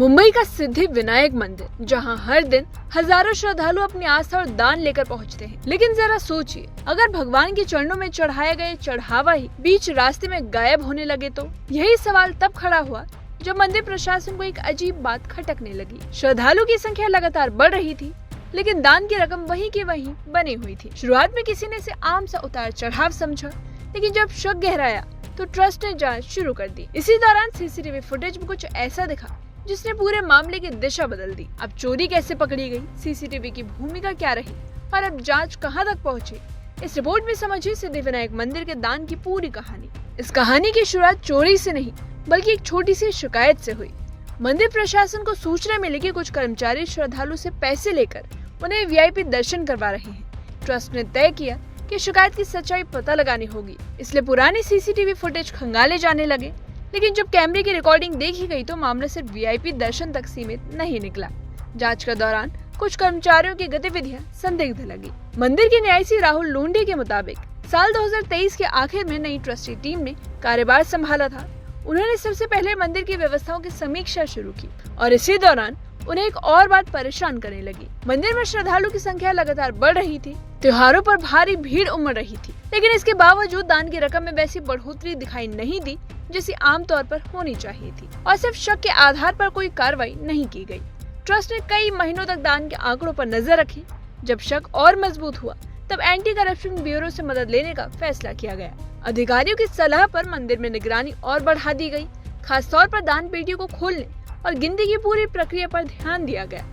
मुंबई का सिद्धि विनायक मंदिर, जहां हर दिन हजारों श्रद्धालु अपनी आस्था और दान लेकर पहुंचते हैं। लेकिन जरा सोचिए, अगर भगवान के चरणों में चढ़ाए गए चढ़ावा ही बीच रास्ते में गायब होने लगे तो? यही सवाल तब खड़ा हुआ जब मंदिर प्रशासन को एक अजीब बात खटकने लगी। श्रद्धालु की संख्या लगातार बढ़ रही थी, लेकिन दान की रकम वहीं की वहीं बनी हुई थी। शुरुआत में किसी ने इसे आम सा उतार चढ़ाव समझा, लेकिन जब शक गहराया तो ट्रस्ट ने जांच शुरू कर दी। इसी दौरान सीसीटीवी फुटेज में कुछ ऐसा दिखा जिसने पूरे मामले की दिशा बदल दी। अब चोरी कैसे पकड़ी गई, सीसीटीवी की भूमिका क्या रही और अब जांच कहां तक पहुंची, इस रिपोर्ट में समझिए सिद्धि विनायक मंदिर के दान की पूरी कहानी। इस कहानी की शुरुआत चोरी से नहीं, बल्कि एक छोटी सी शिकायत से हुई। मंदिर प्रशासन को सूचना मिली कि कुछ कर्मचारी श्रद्धालु से पैसे लेकर उन्हें वीआईपी दर्शन करवा रहे हैं। ट्रस्ट ने तय किया कि शिकायत की सच्चाई पता लगानी होगी, इसलिए पुरानी सीसीटीवी फुटेज खंगाले जाने लगे। लेकिन जब कैमरे की रिकॉर्डिंग देखी गई तो मामला सिर्फ वीआईपी दर्शन तक सीमित नहीं निकला। जांच के दौरान कुछ कर्मचारियों की गतिविधियां संदिग्ध लगी। मंदिर के न्यासी राहुल लोंढे के मुताबिक साल 2023 के आखिर में नई ट्रस्टी टीम ने कार्यभार संभाला था। उन्होंने सबसे पहले मंदिर की व्यवस्थाओं की समीक्षा शुरू की और इसी दौरान उन्हें एक और बात परेशान करने लगी। मंदिर में श्रद्धालु की संख्या लगातार बढ़ रही थी, त्योहारों पर भारी भीड़ उमड़ रही थी, लेकिन इसके बावजूद दान की रकम में वैसी बढ़ोतरी दिखाई नहीं दी जैसी आमतौर पर होनी चाहिए थी, और सिर्फ शक के आधार पर कोई कार्रवाई नहीं की गई। ट्रस्ट ने कई महीनों तक दान के आंकड़ों पर नजर रखी। जब शक और मजबूत हुआ तब एंटी करप्शन ब्यूरो से मदद लेने का फैसला किया गया। अधिकारियों की सलाह पर मंदिर में निगरानी और बढ़ा दी गई। खासतौर पर दान पेटियों को खोलने और गिनती की पूरी प्रक्रिया पर ध्यान दिया गया।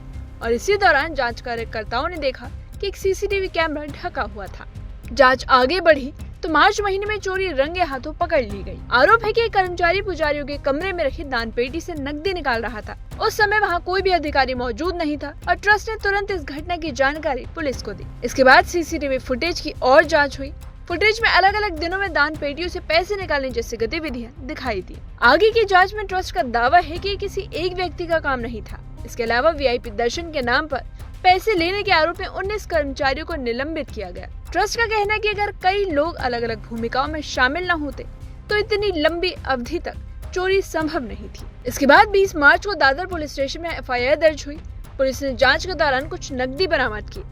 और इसी दौरान जांच कार्यकर्ताओं ने देखा कि एक सीसीटीवी कैमरा ढका हुआ था। जांच आगे बढ़ी तो मार्च महीने में चोरी रंगे हाथों पकड़ ली गई। आरोप है कि एक कर्मचारी पुजारियों के कमरे में रखी दान पेटी से नकदी निकाल रहा था। उस समय वहां कोई भी अधिकारी मौजूद नहीं था और ट्रस्ट ने तुरंत इस घटना की जानकारी पुलिस को दी। इसके बाद सीसीटीवी फुटेज की और जांच हुई। फुटेज में अलग अलग दिनों में दान पेटियों से पैसे निकालने जैसी गतिविधियां दिखाई दी। आगे की जांच में ट्रस्ट का दावा है कि किसी एक व्यक्ति का काम नहीं था। इसके अलावा वीआईपी दर्शन के नाम पर पैसे लेने के आरोप में 19 कर्मचारियों को निलंबित किया गया। ट्रस्ट का कहना है कि अगर कई लोग अलग अलग भूमिकाओं में शामिल न होते तो इतनी लंबी अवधि तक चोरी संभव नहीं थी। इसके बाद 20 मार्च को दादर पुलिस स्टेशन में एफआईआर दर्ज हुई। पुलिस ने जांच के दौरान कुछ नकदी बरामद की।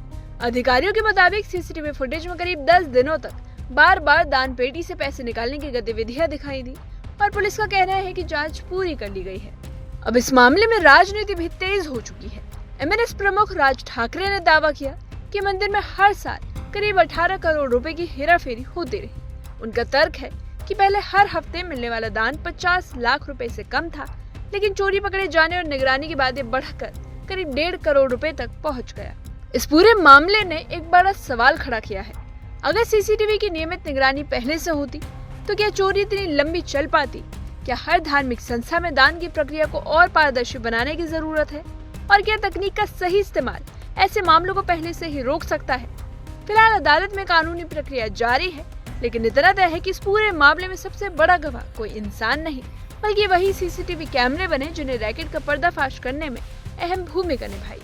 अधिकारियों के मुताबिक सीसीटीवी फुटेज में करीब 10 दिनों तक बार बार दान पेटी से पैसे निकालने की गतिविधियां दिखाई दी और पुलिस का कहना है कि जांच पूरी कर ली गई है। अब इस मामले में राजनीति भी तेज हो चुकी है। एमएनएस प्रमुख राज ठाकरे ने दावा किया कि मंदिर में हर साल करीब 18 करोड़ रुपए की हेराफेरी होती रही। उनका तर्क है कि पहले हर हफ्ते मिलने वाला दान 50 लाख रुपए से कम था, लेकिन चोरी पकड़े जाने और निगरानी के बाद ये बढ़कर करीब 1.5 करोड़ रुपए तक पहुंच गया। इस पूरे मामले ने एक बड़ा सवाल खड़ा किया है। अगर सीसीटीवी की नियमित निगरानी पहले से होती तो क्या चोरी इतनी लंबी चल पाती? क्या हर धार्मिक संस्था में दान की प्रक्रिया को और पारदर्शी बनाने की जरूरत है? और क्या तकनीक का सही इस्तेमाल ऐसे मामलों को पहले से ही रोक सकता है? फिलहाल अदालत में कानूनी प्रक्रिया जारी है, लेकिन इतना तय है कि इस पूरे मामले में सबसे बड़ा गवाह कोई इंसान नहीं, बल्कि वही सीसीटीवी कैमरे बने जिन्हें रैकेट का पर्दाफाश करने में अहम भूमिका निभाई।